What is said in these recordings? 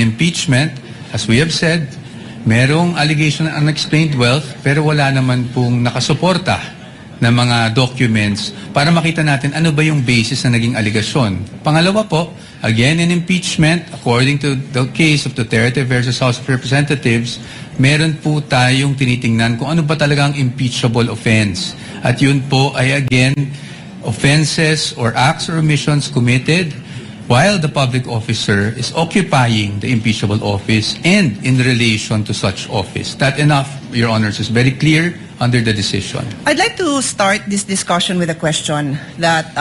impeachment, as we have said, merong allegation ng unexplained wealth pero wala naman pong nakasuporta na mga documents para makita natin ano ba yung basis na naging aligasyon. Pangalawa po, again in impeachment, according to the case of Duterte versus House of Representatives, meron po tayong tinitingnan kung ano ba talagang impeachable offense. At yun po ay again, offenses or acts or omissions committed while the public officer is occupying the impeachable office and in relation to such office. That enough, Your Honors, is very clear under the decision. I'd like to start this discussion with a question that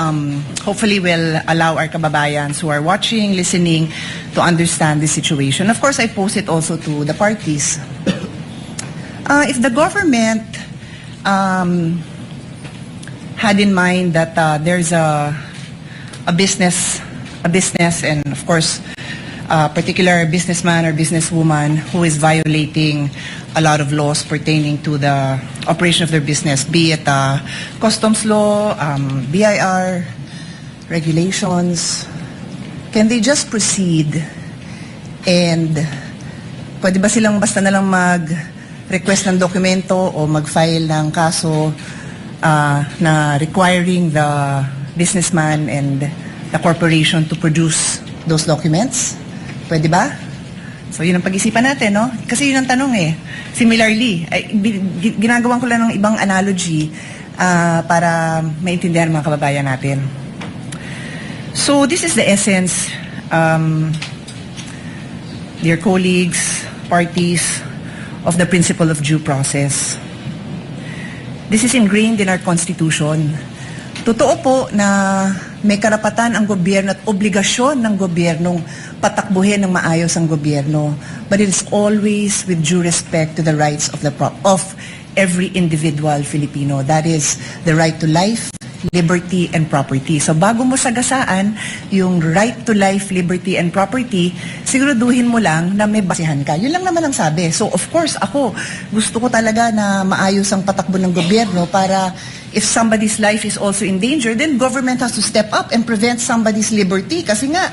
hopefully will allow our kababayans who are watching, listening, to understand the situation. Of course, I pose it also to the parties. If the government had in mind that there's a business and of course a particular businessman or businesswoman who is violating a lot of laws pertaining to the operation of their business, be it customs law, BIR, regulations, can they just proceed and pwede ba silang basta na lang mag-request ng dokumento o mag-file ng kaso na requiring the businessman and the corporation to produce those documents? Pwede ba? So yun ang pag-isipan natin, no? Kasi yun ang tanong eh. Similarly, ginagawan ko lang ng ibang analogy para maintindihan mga kababayan natin. So this is the essence, dear colleagues, parties, of the principle of due process. This is ingrained in our Constitution. Totoo po na may karapatan ang gobyerno at obligasyon ng gobyernong patakbuhin ng maayos ang gobyerno, but it is always with due respect to the rights of every individual Filipino. That is the right to life, liberty, and property. So bago mo sagasaan yung right to life, liberty, and property, siguraduhin mo lang na may basihan ka. Yun lang naman ang sabi. So of course, ako, gusto ko talaga na maayos ang patakbo ng gobyerno para if somebody's life is also in danger, then government has to step up and prevent somebody's liberty. Kasi nga,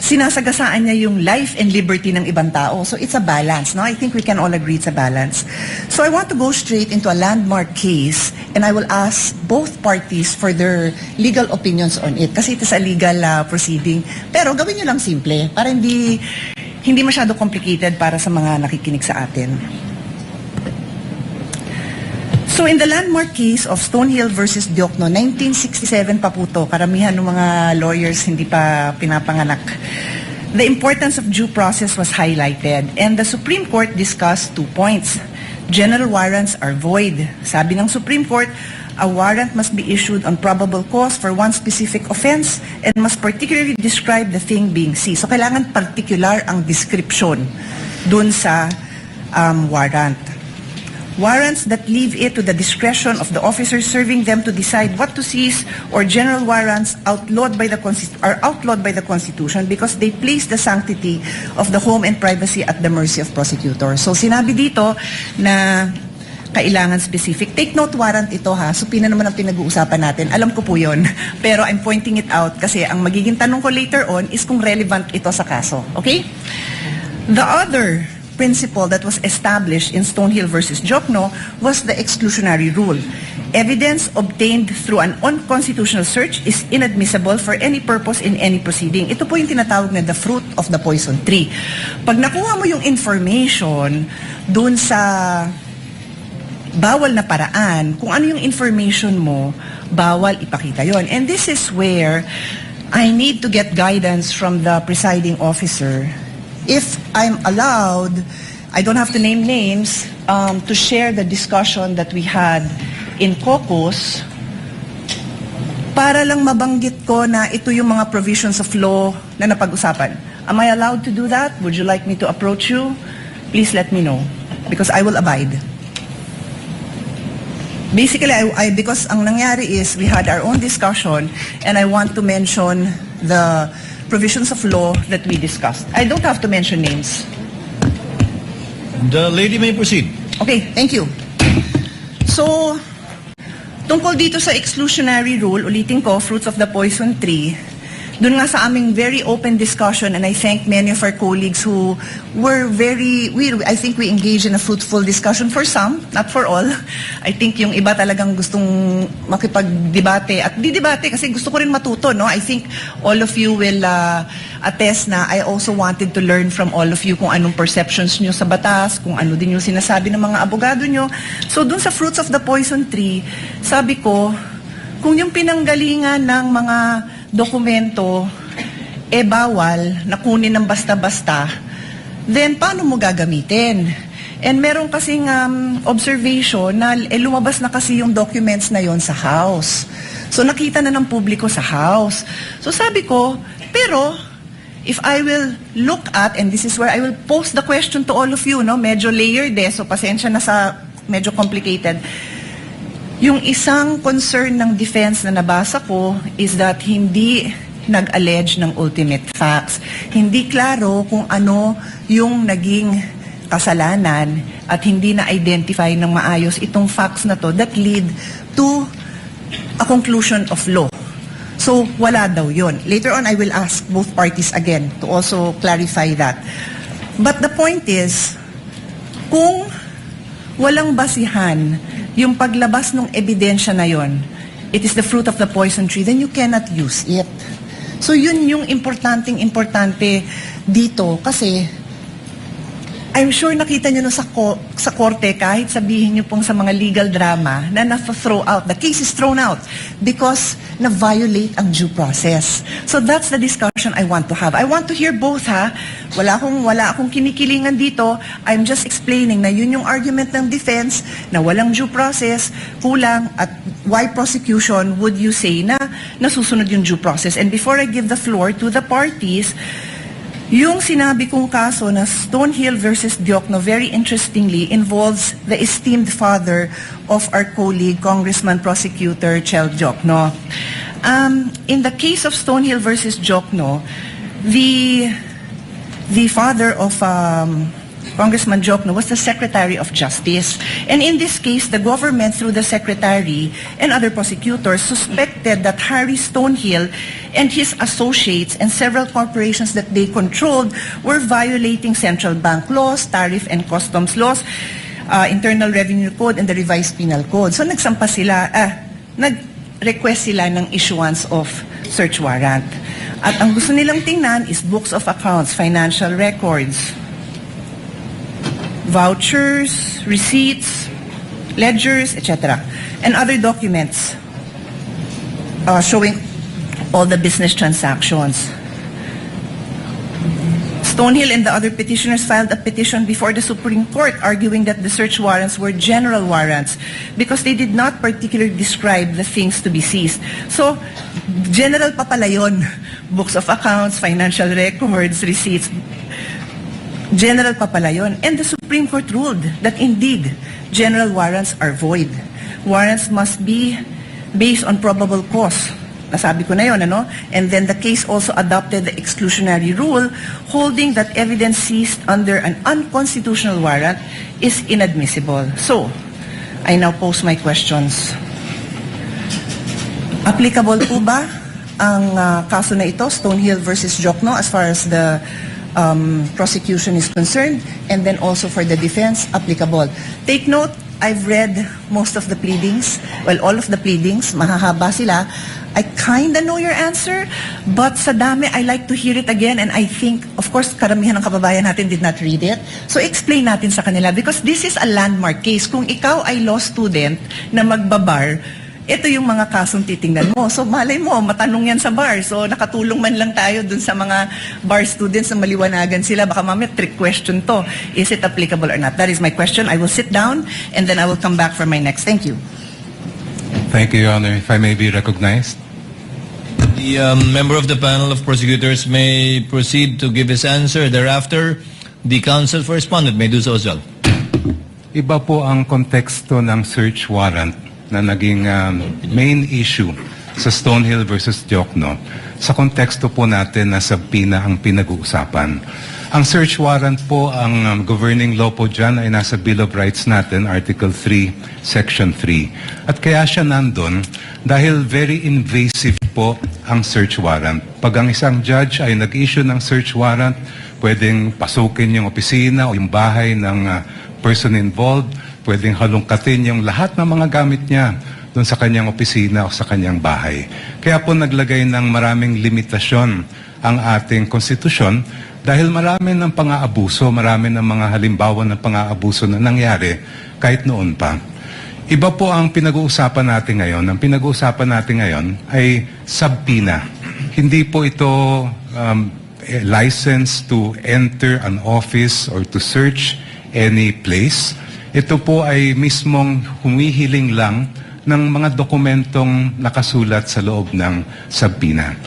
sinasagasaan niya yung life and liberty ng ibang tao. So it's a balance, no? I think we can all agree it's a balance. So I want to go straight into a landmark case and I will ask both parties for their legal opinions on it. Kasi it is a legal proceeding. Pero gawin nyo lang simple para hindi masyado complicated para sa mga nakikinig sa atin. So in the landmark case of Stonehill versus Diokno, 1967 pa po to, karamihan ng mga lawyers hindi pa pinapanganak. The importance of due process was highlighted and the Supreme Court discussed 2 points. General warrants are void. Sabi ng Supreme Court, a warrant must be issued on probable cause for one specific offense and must particularly describe the thing being seized. So kailangan particular ang description dun sa warrant. Warrants that leave it to the discretion of the officer serving them to decide what to seize or general warrants are outlawed by the Constitution because they place the sanctity of the home and privacy at the mercy of prosecutors. So sinabi dito na kailangan specific. Take note warrant ito ha. So naman ang pinag-uusapan natin. Alam ko po yun. Pero I'm pointing it out kasi ang magiging tanong ko later on is kung relevant ito sa kaso. Okay? The other principle that was established in Stonehill versus Diokno was the exclusionary rule. Evidence obtained through an unconstitutional search is inadmissible for any purpose in any proceeding. Ito po yung tinatawag na the fruit of the poison tree. Pag nakuha mo yung information dun sa bawal na paraan, kung ano yung information mo, bawal ipakita yon. And this is where I need to get guidance from the presiding officer. If I'm allowed, I don't have to name names, to share the discussion that we had in caucus para lang mabanggit ko na ito yung mga provisions of law na napag-usapan. Am I allowed to do that? Would you like me to approach you? Please let me know because I will abide. Basically, because ang nangyari is we had our own discussion and I want to mention the provisions of law that we discussed. I don't have to mention names. The lady may proceed. Okay, thank you. So, tungkol dito sa exclusionary rule, ulitin ko, fruits of the poison tree, Doon nga sa aming very open discussion, and I thank many of our colleagues who were I think we engaged in a fruitful discussion for some, not for all. I think yung iba talagang gustong makipag-debate at di-debate kasi gusto ko rin matuto, no? I think all of you will attest na I also wanted to learn from all of you kung anong perceptions nyo sa batas, kung ano din yung sinasabi ng mga abogado nyo. So dun sa Fruits of the Poison Tree, sabi ko, kung yung pinanggalingan ng mga dokumento bawal na kunin ng basta-basta, then paano mo gagamitin? And meron kasing observation na lumabas na kasi yung documents na yon sa House. So nakita na ng publiko sa House. So sabi ko, pero if I will look at, and this is where I will pose the question to all of you, no? Medyo layered so pasensya na sa medyo complicated. Yung isang concern ng defense na nabasa ko is that hindi nag-allege ng ultimate facts. Hindi klaro kung ano yung naging kasalanan at hindi na-identify ng maayos itong facts na to that lead to a conclusion of law. So, wala daw yun. Later on, I will ask both parties again to also clarify that. But the point is, kung walang basihan yung paglabas ng ebidensya na yon, it is the fruit of the poison tree, then you cannot use it. So yun yung importante dito kasi I'm sure nakita nyo sa korte, kahit sabihin nyo pong sa mga legal drama na na-throw out, the case is thrown out because na-violate ang due process. So that's the discussion I want to have. I want to hear both, ha? Wala akong kinikilingan dito. I'm just explaining na yun yung argument ng defense na walang due process, kulang, at why prosecution would you say na nasusunod yung due process? And before I give the floor to the parties, yung sinabi kong kaso na Stonehill versus Diokno, very interestingly, involves the esteemed father of our colleague, Congressman Prosecutor Chel Diokno. In the case of Stonehill versus Diokno, the father of Congressman Diokno was the Secretary of Justice. And in this case, the government, through the Secretary and other prosecutors, suspected that Harry Stonehill and his associates and several corporations that they controlled were violating central bank laws, tariff and customs laws, Internal Revenue Code, and the Revised Penal Code. So nag-request sila ng issuance of search warrant. At ang gusto nilang tingnan is books of accounts, financial records, vouchers, receipts, ledgers, etc., and other documents showing all the business transactions. Stonehill and the other petitioners filed a petition before the Supreme Court arguing that the search warrants were general warrants because they did not particularly describe the things to be seized. So, general pa pala yun. Books of accounts, financial records, receipts, general pa pala yun. And the Supreme Court ruled that indeed, general warrants are void. Warrants must be based on probable cause. Nasabi ko na yun, ano? And then the case also adopted the exclusionary rule holding that evidence seized under an unconstitutional warrant is inadmissible. So, I now pose my questions. Applicable po ba ang kaso na ito, Stonehill versus Diokno, as far as the prosecution is concerned, and then also for the defense, applicable? Take note, I've read most of the pleadings, well, all of the pleadings, mahahaba sila. I kinda know your answer, but sa dami, I like to hear it again, and I think, of course, karamihan ng kababayan natin did not read it. So explain natin sa kanila, because this is a landmark case. Kung ikaw ay law student na magbabar, ito yung mga kasong titingnan mo. So malay mo, matanong yan sa bar. So nakatulong man lang tayo dun sa mga bar students na maliwanagan sila. Baka mamaya trick question to. Is it applicable or not? That is my question. I will sit down and then I will come back for my next. Thank you. Thank you, Your Honor. If I may be recognized. The member of the panel of prosecutors may proceed to give his answer. Thereafter, the counsel for respondent may do so as well. Iba po ang konteksto ng search warrant na naging main issue sa Stonehill versus Diokno. Sa konteksto po natin na subpoena ang pinag-uusapan. Ang search warrant po, ang governing law po dyan ay nasa Bill of Rights natin, Article 3, Section 3. At kaya siya nandun dahil very invasive po ang search warrant. Pag ang isang judge ay nag-issue ng search warrant, pwedeng pasukin yung opisina o yung bahay ng person involved, pwedeng halungkatin yung lahat ng mga gamit niya doon sa kanyang opisina o sa kanyang bahay. Kaya po naglagay ng maraming limitasyon ang ating konstitusyon dahil marami ng pang-aabuso, marami ng mga halimbawa ng pang-aabuso na nangyari kahit noon pa. Iba po ang pinag-uusapan natin ngayon. Ang pinag-uusapan natin ngayon ay subpoena. Hindi po ito license to enter an office or to search any place. Ito po ay mismong humihiling lang ng mga dokumentong nakasulat sa loob ng subpoena.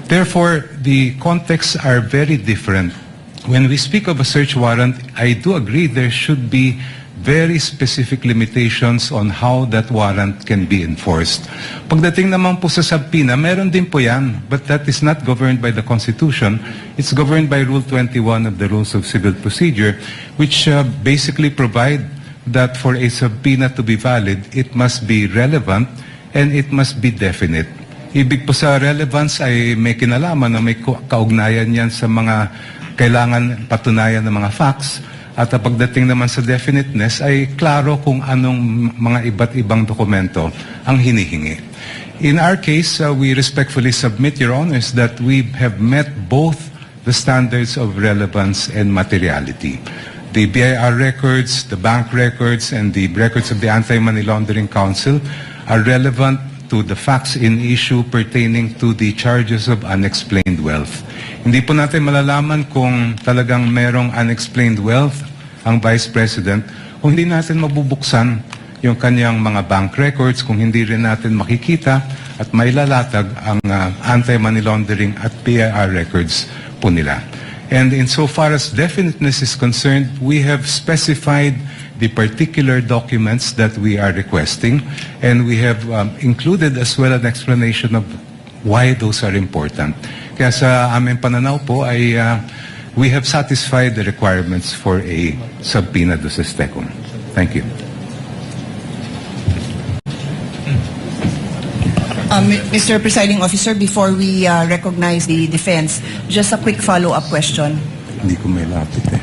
Therefore, the contexts are very different. When we speak of a search warrant, I do agree there should be very specific limitations on how that warrant can be enforced. Pagdating naman po sa subpoena, meron din po yan, but that is not governed by the Constitution. It's governed by Rule 21 of the Rules of Civil Procedure, which basically provide that for a subpoena to be valid, it must be relevant and it must be definite. Ibig po sa relevance ay may kinalaman na may kaugnayan yan sa mga kailangan patunayan ng mga facts. At pagdating naman sa definiteness ay klaro kung anong mga iba't ibang dokumento ang hinihingi. In our case, we respectfully submit, Your Honors, that we have met both the standards of relevance and materiality. The BIR records, the bank records, and the records of the Anti-Money Laundering Council are relevant to the facts in issue pertaining to the charges of unexplained wealth. Hindi po natin malalaman kung talagang merong unexplained wealth ang Vice President kung hindi natin mabubuksan yung kanyang mga bank records, kung hindi rin natin makikita at mailalatag ang anti-money laundering at BIR records po nila. And insofar as definiteness is concerned, we have specified the particular documents that we are requesting, and we have included as well an explanation of why those are important. Kaya sa aming pananaw po ay we have satisfied the requirements for a subpoena duces tecum. Thank you. Mr. Presiding Officer, before we recognize the defense, just a quick follow-up question. Hindi ko may lapit eh.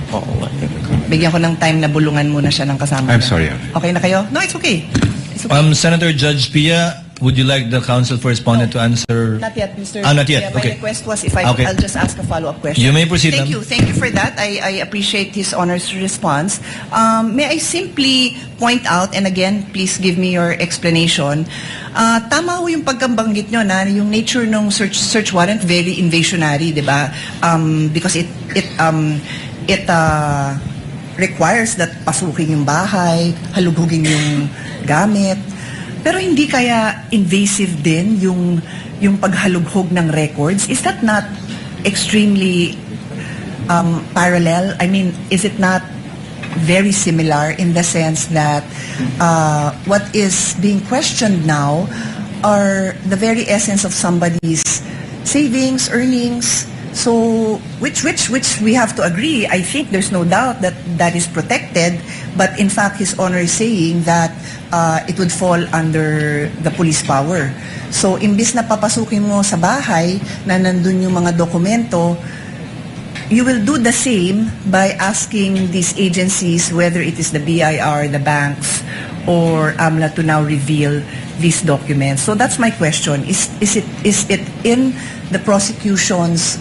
Bigyan ko ng time na bulungan muna siya ng kasama I'm niya. sorry. Okay na kayo? No, it's okay. It's okay. Senator Judge Pia, would you like the counsel for respondent to answer? Not yet, Mr. Not yet. Yeah, Okay. my request was if Okay. I'll just ask a follow-up question. You may proceed, Thank ma'am. you. Thank you for that. I appreciate his Honor's response. May I simply point out, and again, please give me your explanation. Tama ho yung pagkambanggit nyo na yung nature ng search warrant very invasionary, di ba? Because it requires that pasukin yung bahay, halugugin yung gamit. Pero hindi kaya invasive din yung paghalughog ng records? Is that not extremely parallel? I mean, is it not very similar in the sense that what is being questioned now are the very essence of somebody's savings, earnings? So, which we have to agree, I think there's no doubt that that is protected, but in fact, His Honor is saying that it would fall under the police power. So, imbis na papasukin mo sa bahay na nandun yung mga dokumento, you will do the same by asking these agencies, whether it is the BIR, the banks, or AMLA, to now reveal these documents. So that's my question. Is it in the prosecution's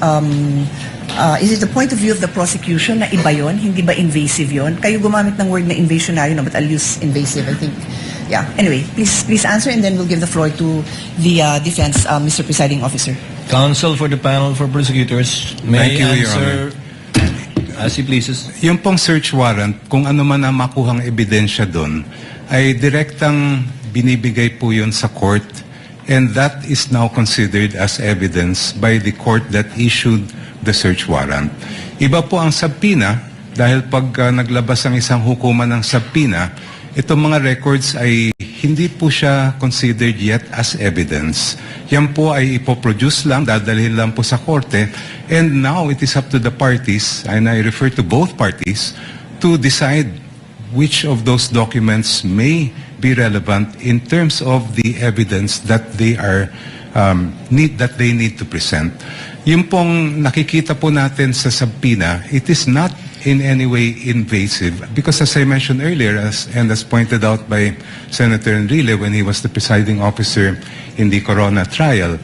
is it the point of view of the prosecution na iba yon, hindi ba invasive yon? Kayo gumamit ng word na invasionary, no, but I'll use invasive, I think. Yeah. Anyway, please answer, and then we'll give the floor to the defense, Mr. Presiding Officer. Counsel for the panel for prosecutors may Thank you, Your answer as he pleases. Yung pong search warrant, kung ano man ang makuhang ebidensya doon, ay direktang binibigay po yun sa court, and that is now considered as evidence by the court that issued the search warrant. Iba po ang subpoena, dahil pag naglabas ang isang hukuman ng subpoena, itong mga records ay hindi po siya considered yet as evidence. Yan po ay ipoproduce lang, dadalhin lang po sa korte, and now it is up to the parties, and I refer to both parties, to decide which of those documents may be relevant in terms of the evidence that they are that they need to present. Yung pong nakikita po natin sa subpoena, it is not in any way invasive because as I mentioned earlier, and as pointed out by Senator Enrile when he was the presiding officer in the Corona trial,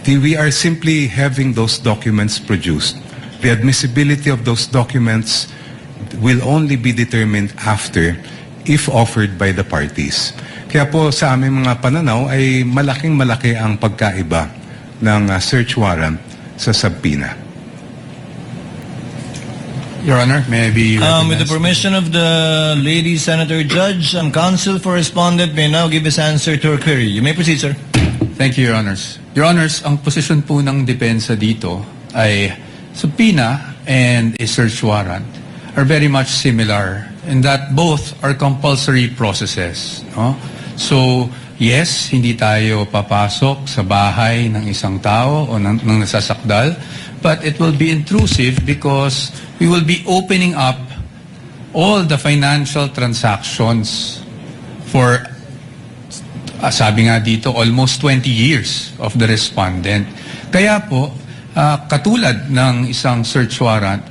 we are simply having those documents produced. The admissibility of those documents will only be determined after if offered by the parties. Kaya po sa aming mga pananaw ay malaking-malaki ang pagkaiba ng search warrant sa subpoena. Your Honor, may I be With the recognized? permission of the lady Senator Judge, counsel for respondent may now give his answer to her query. You may proceed, sir. Thank you, Your Honors. Your Honors, ang posisyon po ng depensa dito ay subpoena and a search warrant are very much similar in that both are compulsory processes. No? So, yes, hindi tayo papasok sa bahay ng isang tao o ng nasasakdal, but it will be intrusive because we will be opening up all the financial transactions for sabi nga dito, almost 20 years of the respondent. Kaya po, katulad ng isang search warrant,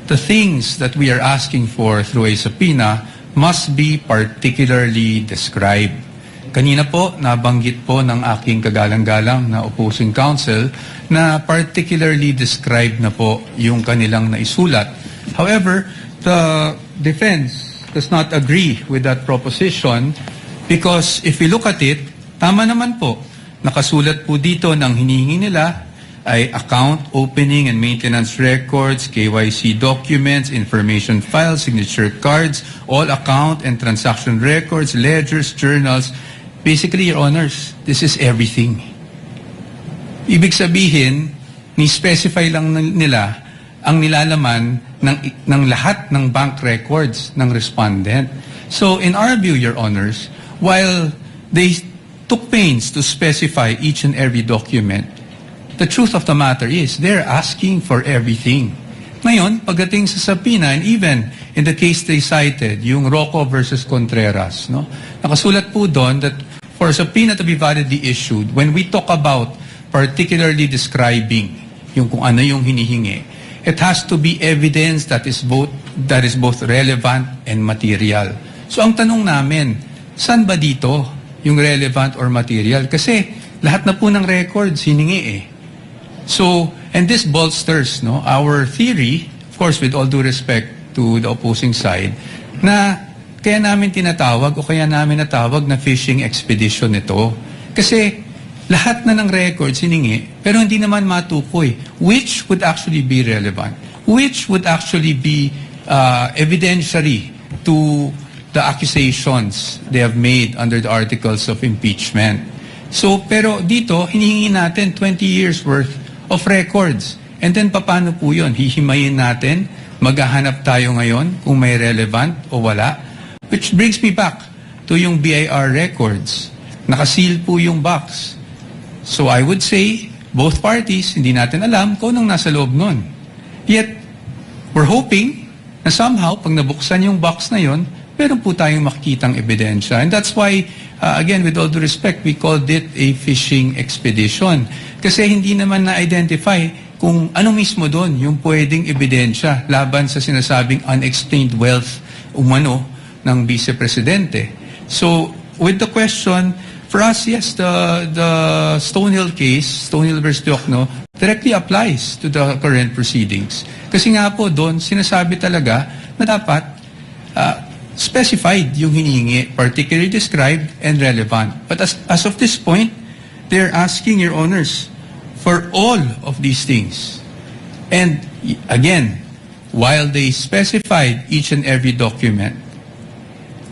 the things that we are asking for through a subpoena must be particularly described. Kanina po, nabanggit po ng aking kagalang-galang na opposing counsel na particularly described na po yung kanilang naisulat. However, the defense does not agree with that proposition because if we look at it, tama naman po. Nakasulat po dito ng hinihingi nila ay account opening and maintenance records, KYC documents, information files, signature cards, all account and transaction records, ledgers, journals. Basically, Your Honors, this is everything. Ibig sabihin, ni-specify lang nila ang nilalaman ng lahat ng bank records ng respondent. So, in our view, Your Honors, while they took pains to specify each and every document, the truth of the matter is they're asking for everything. Ngayon, pagdating sa subpoena, and even in the case they cited, yung Rocco versus Contreras, no? Nakasulat po doon that for a subpoena to be validly issued, when we talk about particularly describing yung kung ano yung hinihingi, it has to be evidence that is both relevant and material. So ang tanong namin, saan ba dito yung relevant or material? Kasi lahat na po ng records hiningi eh. So, and this bolsters our theory, of course with all due respect to the opposing side, na kaya namin tinatawag o kaya namin natawag na fishing expedition ito. Kasi lahat na ng records hiningi, pero hindi naman matukoy which would actually be relevant, which would actually be evidentiary to the accusations they have made under the articles of impeachment. So, pero dito, hinihingi natin 20 years worth of records. And then, paano po yun? Hihimayin natin, maghahanap tayo ngayon kung may relevant o wala. Which brings me back to yung BIR records. Nakaseal po yung box. So, I would say, both parties, hindi natin alam kung anong nasa loob nun. Yet, we're hoping na somehow, pag nabuksan yung box na yon, meron po tayong makikitang ebidensya. And that's why, again, with all due respect, we called it a fishing expedition. Kasi hindi naman na-identify kung ano mismo doon yung pwedeng ebidensya laban sa sinasabing unexplained wealth umano ng Vice Presidente. So, with the question, for us, yes, the Stonehill case, Stonehill versus Diokno, directly applies to the current proceedings. Kasi nga po doon, sinasabi talaga na dapat specified yung hinihingi, particularly described and relevant. But as of this point, they're asking, Your Honors, for all of these things. And again, while they specified each and every document,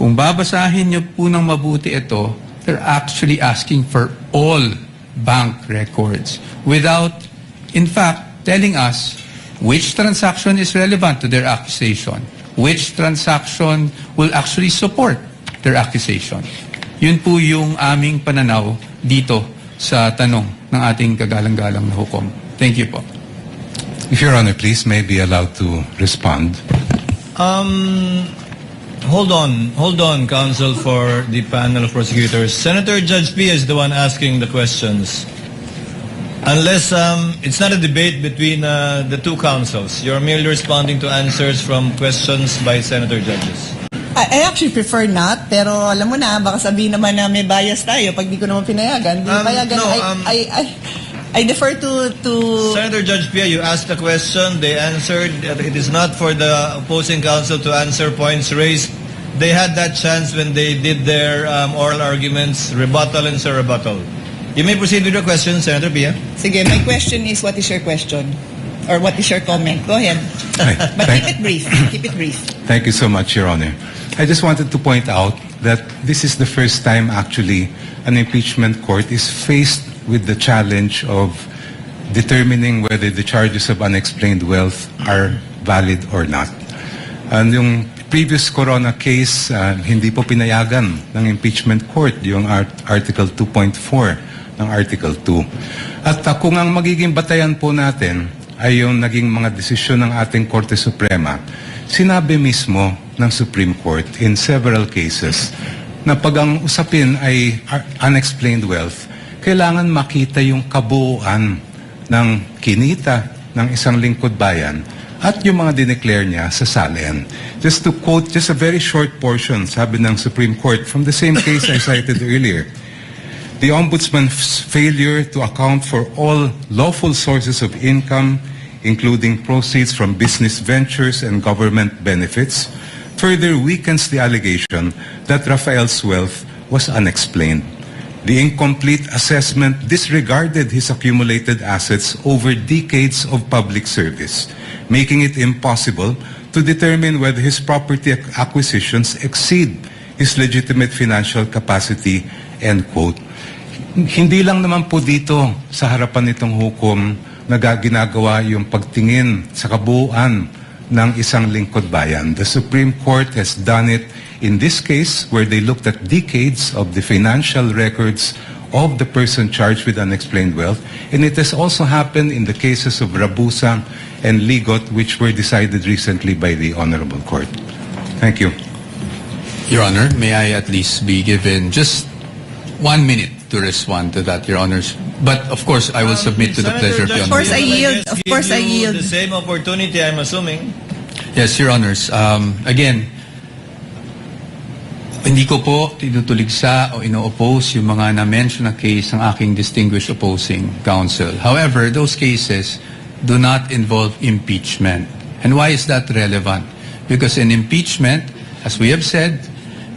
kung babasahin niyo po ng mabuti ito, they're actually asking for all bank records without, in fact, telling us which transaction is relevant to their accusation, which transaction will actually support their accusation. Yun po yung aming pananaw dito sa tanong ng ating kagalang-galang na hukom. Thank you po. If Your Honor, please, may be allowed to respond. Hold on, counsel for the panel of prosecutors. Senator Judge P is the one asking the questions. Unless it's not a debate between the two councils. You're merely responding to answers from questions by senator judges. I actually prefer not, pero alam mo na, baka sabihin naman na may bias tayo pag di ko naman pinayagan. Di payagan. no, I defer to Senator Judge Pia, you asked a question, they answered. It is not for the opposing counsel to answer points raised. They had that chance when they did their oral arguments, rebuttal and surrebuttal. You may proceed with your question, Senator Pia. Sige, my question is, what is your question? Or what is your comment? Go ahead. But keep it brief. Keep it brief. Thank you so much, Your Honor. I just wanted to point out that this is the first time actually an impeachment court is faced with the challenge of determining whether the charges of unexplained wealth are valid or not. And yung previous Corona case, hindi po pinayagan ng impeachment court yung Article 2.4 ng Article 2. At kung ang magiging batayan po natin ay yung naging mga desisyon ng ating Korte Suprema, sinabi mismo ng Supreme Court in several cases na pag ang usapin ay unexplained wealth, kailangan makita yung kabuuan ng kinita ng isang lingkod bayan at yung mga dineclare niya sa SALN. Just to quote just a very short portion, sabi ng Supreme Court from the same case I cited earlier, the Ombudsman's failure to account for all lawful sources of income, including proceeds from business ventures and government benefits, further weakens the allegation that Rafael's wealth was unexplained. The incomplete assessment disregarded his accumulated assets over decades of public service, making it impossible to determine whether his property acquisitions exceed his legitimate financial capacity, end quote. Hindi lang naman po dito sa harapan nitong hukom na ginagawa yung pagtingin sa kabuuan ng isang lingkod bayan. The Supreme Court has done it in this case where they looked at decades of the financial records of the person charged with unexplained wealth, and it has also happened in the cases of Rabusa and Ligot, which were decided recently by the Honorable Court. Thank you. Your Honor, may I at least be given just 1 minute to respond to that, Your Honors? But of course, I will submit to the pleasure of the Of course, I Honorable. yield. Of course, I yield. The same opportunity, I'm assuming. Yes, Your Honors. Again, hindi ko po tinutuligsa o ino-oppose yung mga na-mention na case ng aking distinguished opposing counsel. However, those cases do not involve impeachment. And why is that relevant? Because in impeachment, as we have said,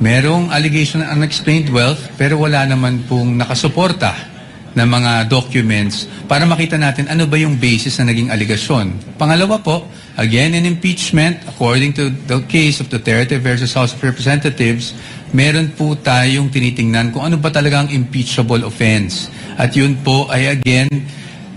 merong allegation ng unexplained wealth pero wala naman pong nakasuporta na mga documents para makita natin ano ba yung basis na naging aligasyon. Pangalawa po, again in impeachment, according to the case of Duterte versus House of Representatives, meron po tayong tinitingnan kung ano ba talaga ang impeachable offense. At yun po ay again,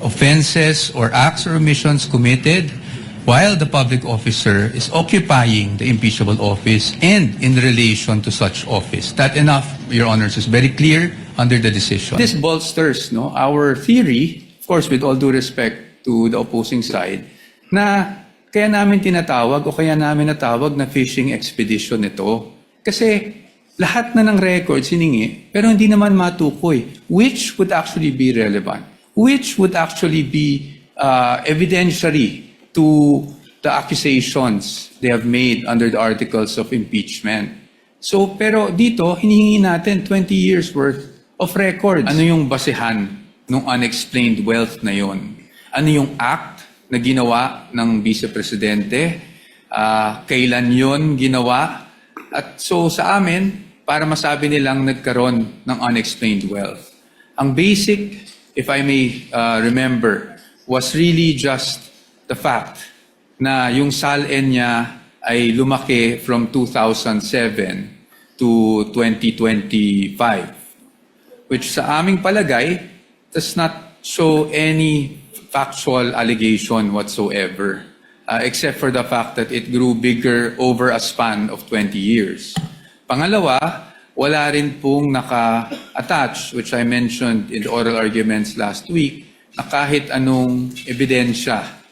offenses or acts or omissions committed while the public officer is occupying the impeachable office and in relation to such office. That enough, Your Honors, is very clear under the decision. This bolsters our theory, of course with all due respect to the opposing side, na kaya namin tinatawag o kaya namin natawag na fishing expedition ito. Kasi lahat na ng records hiningi, pero hindi naman matukoy which would actually be relevant, which would actually be evidentiary to the accusations they have made under the articles of impeachment. So, pero dito, hinihingi natin 20 years worth of records. Ano yung basehan ng unexplained wealth na yon? Ano yung act na ginawa ng Vice Presidente? Kailan yon ginawa? At so sa amin, para masabi nilang nagkaroon ng unexplained wealth. Ang basic, if I may remember, was really just the fact na yung SALN niya ay lumaki from 2007 to 2025, which sa aming palagay does not show any factual allegation whatsoever, except for the fact that it grew bigger over a span of 20 years. Pangalawa, wala rin pong naka-attach, which I mentioned in the oral arguments last week, na kahit anong ebidensya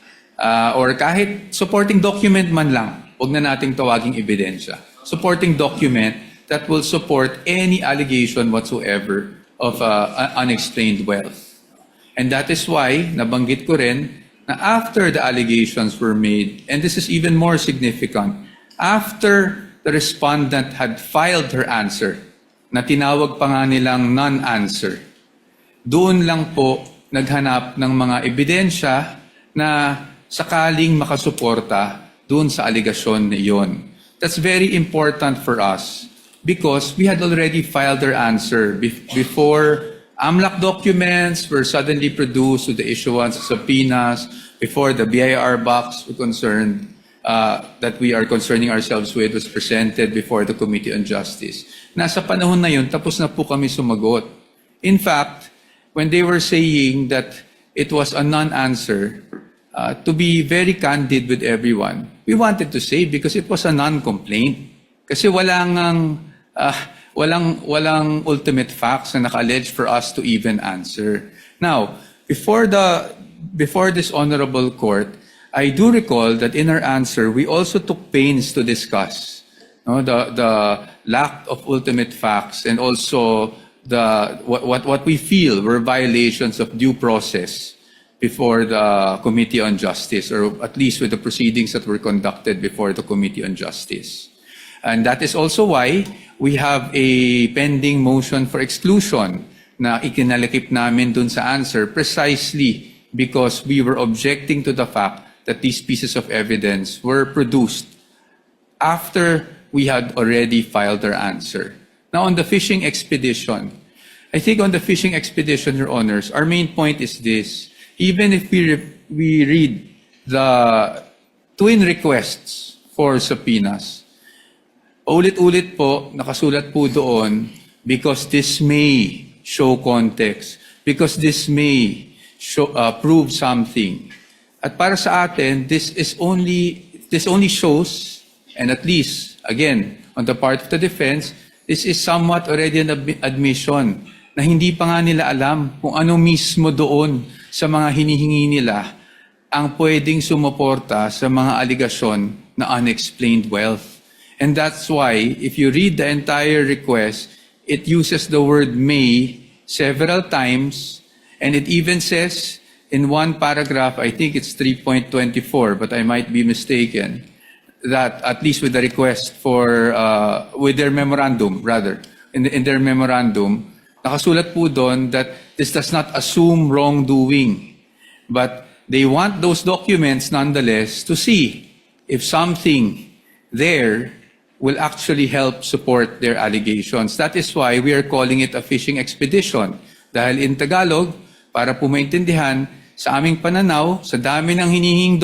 or kahit supporting document man lang, huwag na nating tawaging ebidensya, supporting document that will support any allegation whatsoever of unexplained wealth. And that is why, nabanggit ko rin, na after the allegations were made, and this is even more significant, after the respondent had filed her answer, na tinawag pa nga nilang non-answer, doon lang po naghanap ng mga ebidensya na sakaling makasuporta doon sa aligasyon na iyon. That's very important for us because we had already filed our answer before AMLAC documents were suddenly produced with the issuance of subpoenas, before the BIR box were concerned, that we are concerning ourselves with was presented before the Committee on Justice. Nasa panahon na yun, tapos na po kami sumagot. In fact, when they were saying that it was a non-answer, to be very candid with everyone, we wanted to say because it was a non-complaint. Kasi walang ultimate facts na naka-allege for us to even answer. Now, before this honorable court, I do recall that in our answer, we also took pains to discuss the lack of ultimate facts and also what we feel were violations of due process before the Committee on Justice, or at least with the proceedings that were conducted before the Committee on Justice. And that is also why we have a pending motion for exclusion na ikinalakip namin dun sa answer precisely because we were objecting to the fact that these pieces of evidence were produced after we had already filed our answer. Now, on the fishing expedition, I think on the fishing expedition, Your Honors, our main point is this. Even if we read the twin requests for subpoenas, ulit-ulit po, nakasulat po doon, because this may show context, because this may show, prove something. At para sa atin, this only shows, and at least, again, on the part of the defense, this is somewhat already an admission na hindi pa nga nila alam kung ano mismo doon sa mga hinihingi nila ang pwedeng sumuporta sa mga aligasyon na unexplained wealth. And that's why, if you read the entire request, it uses the word may several times, and it even says in one paragraph, I think it's 3.24, but I might be mistaken, that at least with the request for, with their memorandum, rather, in their memorandum, nakasulat po doon that this does not assume wrongdoing, but they want those documents nonetheless to see if something there will actually help support their allegations. That is why we are calling it a fishing expedition. Dahil in Tagalog, para po maintindihan, sa aming pananaw, sa dami ng hinihing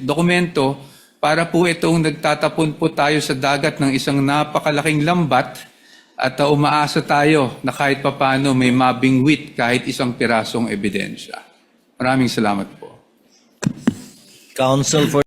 dokumento, para po itong nagtatapon po tayo sa dagat ng isang napakalaking lambat at umaasa tayo na kahit papano may mabingwit kahit isang pirasong ebidensya. Maraming salamat po. Counsel for